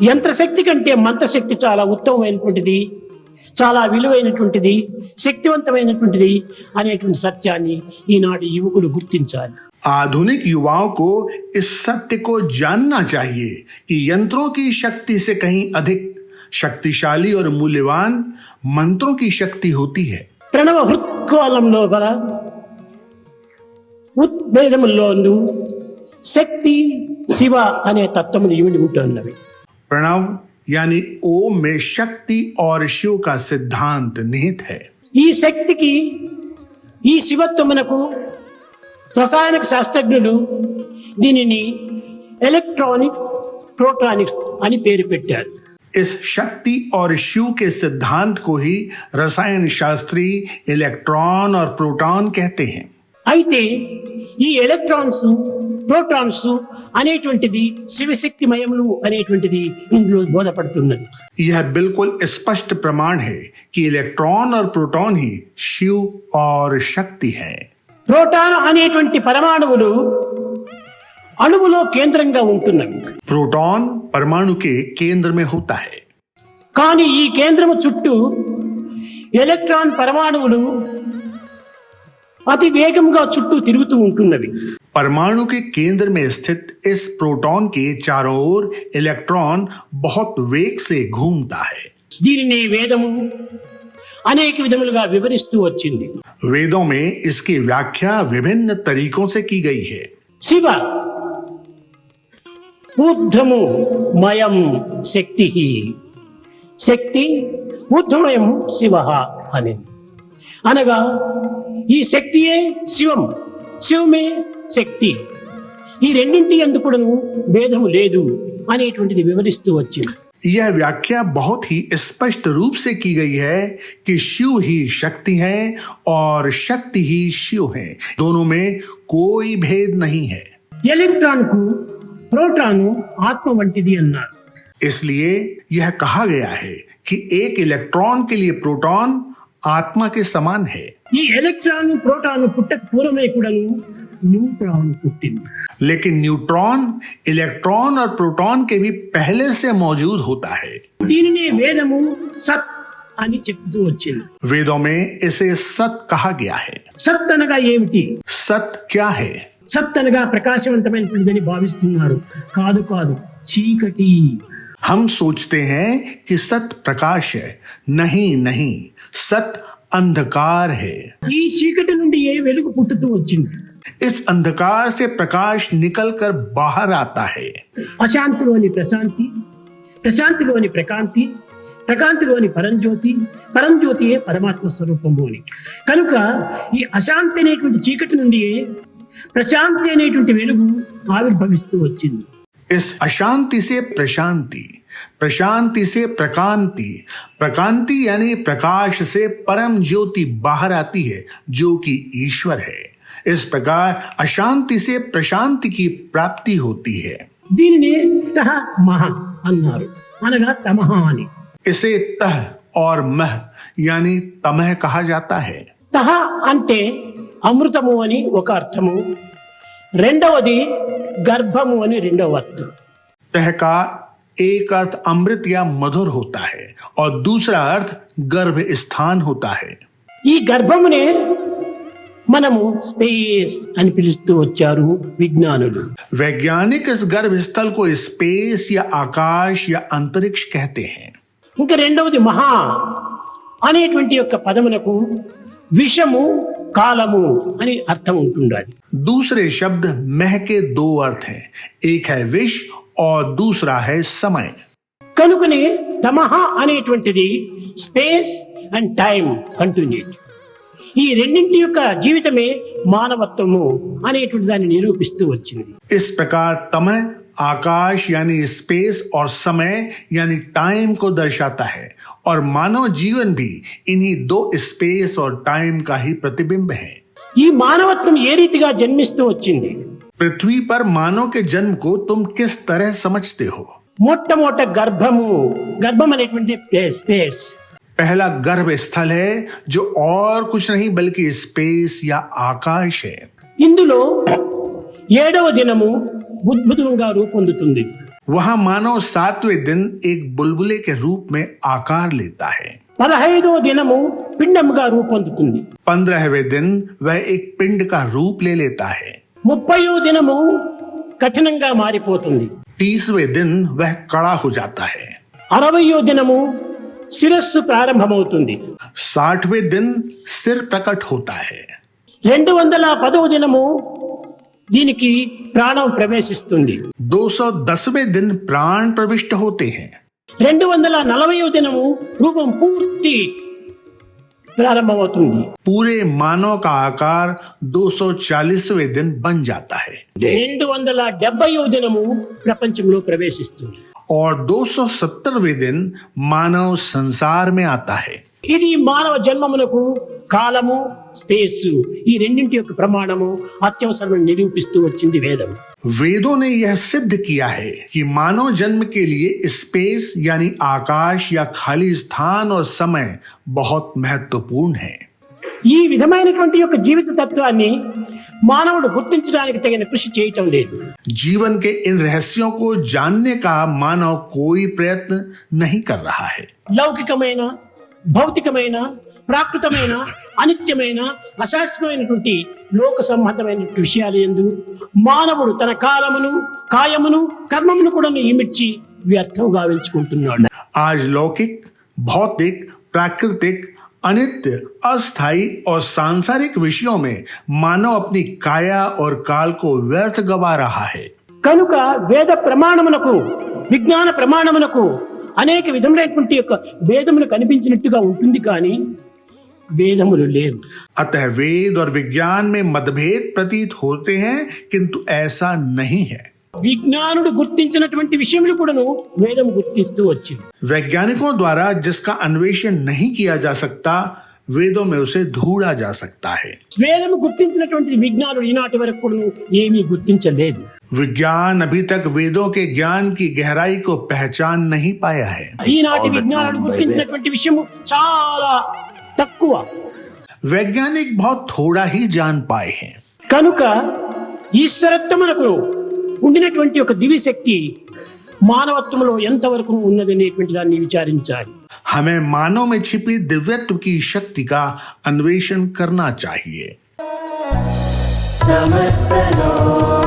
యంత్రశక్తి కంటే మంత్రశక్తి చాలా ఉత్తమమైనటువంటిది, చాలా విలువైనటువంటిది, శక్తివంతమైనటువంటిది అనేటువంటి సత్యాన్ని ఈనాటి యువకులు గుర్తించాలి. आधुनिक युवाओं को इस सत्य को जानना चाहिए कि यंत्रों की शक्ति से कहीं अधिक शक्तिशाली और मूल्यवान मंत्रों की शक्ति होती है. ప్రణవ హృత్కాలంలో గల ఉద్వేదముల్లోను శక్తి శివ అనే తత్వములు ఇమిడి ఉంటున్నవి. प्रणव यानी ओम में शक्ति और शिव का सिद्धांत निहित है. ఈ శక్తికి ఈ శివత్వమునకు రసాయనిక శాస్త్రజ్ఞులు దీనిని ఎలక్ట్రానిక్ ప్రోటానిక్స్ అని పేరు పెట్టారు. इस शक्ति और शिव के सिद्धांत को ही रसायन शास्त्री इलेक्ट्रॉन और प्रोटॉन कहते हैं. అయితే ఈ ఎలక్ట్రాన్స్ ప్రోటాన్స్ అనేటువంటిది శివశక్తిమయములు అనేటువంటిది ఇందులో బోధపడుతున్నది. यह बिल्कुल स्पष्ट प्रमाण है कि इलेक्ट्रॉन और प्रोटॉन ही शिव और शक्ति है. ప్రోటాన్ అనేటువంటి పరమాణువులు అణువులో కేంద్రంగా ఉంటున్నవి. प्रोटॉन परमाणु के केंद्र में होता है, కానీ ఈ కేంద్రము చుట్టూ ఎలక్ట్రాన్ పరమాణువులు అతి వేగంగా చుట్టూ తిరుగుతూ ఉంటున్నవి. परमाणु के केंद्र में स्थित इस प्रोटॉन के चारों ओर इलेक्ट्रॉन बहुत वेग से घूमता है. దీనిని వేదము అనేక విధములుగా వివరిస్తూ వచ్చింది. वेदों में इसकी व्याख्या विभिन्न तरीकों से की गई है. శివ ఊర్ధ్వము మయం శక్తి, శక్తి ఊర్ధ్వమయం శివ అని అనగా ఈ శక్తియే శివం, శివమే శక్తి. ఈ రెండింటి యందు కూడా భేదము లేదు అనేటువంటిది వివరిస్తూ వచ్చింది. यह व्याख्या बहुत ही स्पष्ट रूप से की गई है कि शिव ही शक्ति है और शक्ति ही शिव है. दोनों में कोई भेद नहीं है. ఎలక్ట్రాన్ కు ప్రోటాను ఆత్మ వంటిది అన్నారు. इसलिए यह कहा गया है कि एक इलेक्ट्रॉन के लिए प्रोटॉन आत्मा के समान है. ఈ ఎలక్ట్రాన్ ప్రోటాన్ పుట్టక పూర్వమే కూడా న్యూట్రాన్ పుట్టింది. लेकिन न्यूट्रॉन इलेक्ट्रॉन और प्रोटॉन के भी पहले से मौजूद होता है. దీనిని వేదము సత్ అని చెప్తూ వచ్చింది. वेदों में इसे सत कहा गया है. సత్ అనగా ఏమిటి? सत क्या है? సత్ అనగా ప్రకాశవంతమైనటువంటిదని భావిస్తున్నారు. కాదు కాదు, చీకటి. हम सोचते हैं कि सत प्रकाश है. नहीं नहीं, सत अंधकार है. ఈ చీకటి నుండి ఏ వెలుగు పుట్టుతూ వచ్చింది. इस अंधकार से प्रकाश निकलकर बाहर आता है. అశాంతిలోని ప్రశాంతి, ప్రశాంతిలోని ప్రకాంతి, ప్రకాంతిలోని పరంజ్యోతి, పరంజ్యోతియే పరమాత్మ స్వరూపము అని. కనుక ఈ అశాంతి అనేటువంటి చీకటి నుండి ప్రశాంతి అనేటువంటి వెలుగు ఆవిర్భవిస్తూ వచ్చింది. इस अशांति से प्रशांति, प्रशांति से प्रकांति, प्रकांति यानी प्रकाश से परम ज्योति बाहर आती है जो कि ईश्वर है. इस प्रकार अशांति से प्रशांति की प्राप्ति होती है. దీనిని తహ మహ అన్నారు, అనగా తమహ అని. इसे तह और मह यानी तमह कहा जाता है. తహ అంటే అమృతము అని ఒక అర్థము, రెండవది గర్భము అని రెండవ అర్థం. तह का एक अर्थ अमृत या मधुर होता है और दूसरा अर्थ गर्भ स्थान होता है. ఈ గర్భమునే మనము స్పేస్ అని పిలుస్తూ వచ్చారు విజ్ఞానులు. वैज्ञानिक इस गर्भ स्थल को स्पेस या आकाश या अंतरिक्ष कहते हैं. ఇంకా రెండవది మహా అనేటువంటి యొక్క పదమునకు విషము కాలము అని అర్థం ఉంటుండాలి. दूसरे शब्द मह के दो अर्थ हैं. एक है विष और दूसरा है समय. కనుకనే తమహ అనేటువంటిది స్పేస్ అండ్ టైం కంటిన్యూటీ. ఈ రెండింటి యొక్క జీవితమే మానవత్వము అనేటువంటి దాన్ని నిరూపిస్తూ వచ్చింది. इस प्रकार तमह आकाश यानी स्पेस और समय यानी टाइम को दर्शाता है और मानव जीवन भी इन्हीं दो स्पेस और टाइम का ही प्रतिबिंब है. ఈ మానవత్వం ఏ రీతిగా జన్మిస్తూ వచ్చింది? पृथ्वी पर मानव के जन्म को तुम किस तरह समझते हो? మొట్టమొదట గర్భము, గర్భం అనేటువంటి స్పేస్. पहला गर्भ स्थल है जो और कुछ नहीं बल्कि स्पेस या आकाश है. ఇందులో 7వ దినము ఉద్భుతంగా రూపొందుతుంది. वहां मानव 7वें दिन एक बुलबुले के रूप में आकार लेता है। 15వ దినము పిండముగా రూపొందుతుంది. 15वें दिन वह एक पिंड का रूप ले लेता है। 30వ దినము కఠినంగా మారిపోతుంది. 30वें दिन वह कड़ा हो जाता है। 60వ దినము శిరస్సు ప్రారంభమవుతుంది. 60वें दिन सिर प्रकट होता है। 210వ దినము దీనికి ప్రాణం ప్రవేశిస్తుంది. 210वें दिन प्राण प्रविष्ट होते हैं। 240వ దినము రూపం పూర్తి ప్రారంభమవుతుంది. पूरे मानव का आकार 240वें दिन बन जाता है 270వ దినము ప్రపంచంలో ప్రవేశిస్తుంది. और 270वें दिन मानव संसार में आता है। ఇది మానవ జన్మమునకు కాలము స్పేస్ ఈ రెండింటి యొక్క ప్రమాణము అత్యవసరమని నిరూపిస్తూ వచ్చింది వేదం. वेदों ने यह सिद्ध किया है कि मानव जन्म के लिए स्पेस यानी आकाश या खाली स्थान और समय बहुत महत्वपूर्ण है। ఈ విధమైనటువంటి యొక్క జీవిత తత్వాన్ని మానవుడు గుర్తించడానికి తగిన కృషి చేయటం లేదు. जीवन के इन रहस्यों को जानने का मानव कोई प्रयत्न नहीं कर रहा है। లౌకికమైన భౌతికమైన ప్రాకృతమైన అనిత్యమైన అశాశ్వతమైనటువంటి లోక సంబంధమైనటువంటి విషయాలు యందు మానవుడు తన కాలమును కాయమును కర్మమును కూడా ఇమిడ్చి వ్యర్థం గావించుకుంటున్నాడు. आज लौकिक भौतिक प्राकृतिक अनित्य अस्थायी और सांसारिक विषयों में मानव अपनी काया और काल को व्यर्थ गवा रहा है। కనుక వేద ప్రమాణమునకు విజ్ఞాన ప్రమాణమునకు అనేక విధములైనటువంటి యొక్క వేదములు కనిపించినట్టుగా ఉంటుంది కానీ వేదములు లేవు. अतः वेद और विज्ञान में मतभेद प्रतीत होते हैं किंतु ऐसा नहीं है। విజ్ఞానుడు గుర్తించినటువంటి విషయములు కూడాను వేదం గుర్తిస్తూ వచ్చింది. वैज्ञानिकों द्वारा जिसका अन्वेषण नहीं किया जा सकता वेदों में उसे ढूंढा जा सकता है। వేదము గుర్తించినటువంటి విజ్ఞానుడు ఈనాటి వరకు కూడాను ఏమీ గుర్తించలేదు. विज्ञान अभी तक वेदों के ज्ञान की गहराई को पहचान नहीं पाया है। ఈనాటి విజ్ఞానుడు గుర్తించినటువంటి విషయము చాలా తక్కువ. वैज्ञानिक बहुत थोड़ा ही जान पाए हैं। కనుక ఈశ్వరత్వమునకు ఉండినటువంటి ఒక దివ్య శక్తి మానవత్వంలో ఎంతవరకు ఉన్నదనేటువంటి దాన్ని విచారించాలి. हमें मानव में छिपी दिव्यत्व की शक्ति का अन्वेषण करना चाहिए। समस्त लोक